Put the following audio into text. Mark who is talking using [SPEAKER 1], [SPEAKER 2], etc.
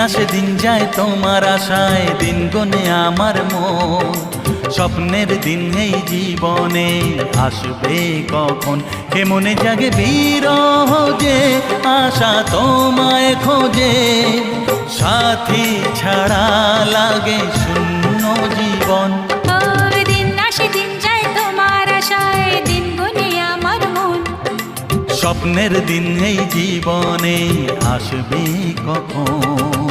[SPEAKER 1] আসে দিন যায় তোমার আশায়, দিন গনে আমার মন। স্বপ্নের দিন এই জীবনে আসবে কখন, কেমনে জাগে বিরহ যে আশা তোমায় খোঁজে। সাথী ছাড়া লাগে শূন্য জীবন।
[SPEAKER 2] দিন আসে দিন যায় তোমার আশায়, দিন গুনে আমার মন।
[SPEAKER 1] স্বপ্নের দিন এই জীবনে আসবে কখন।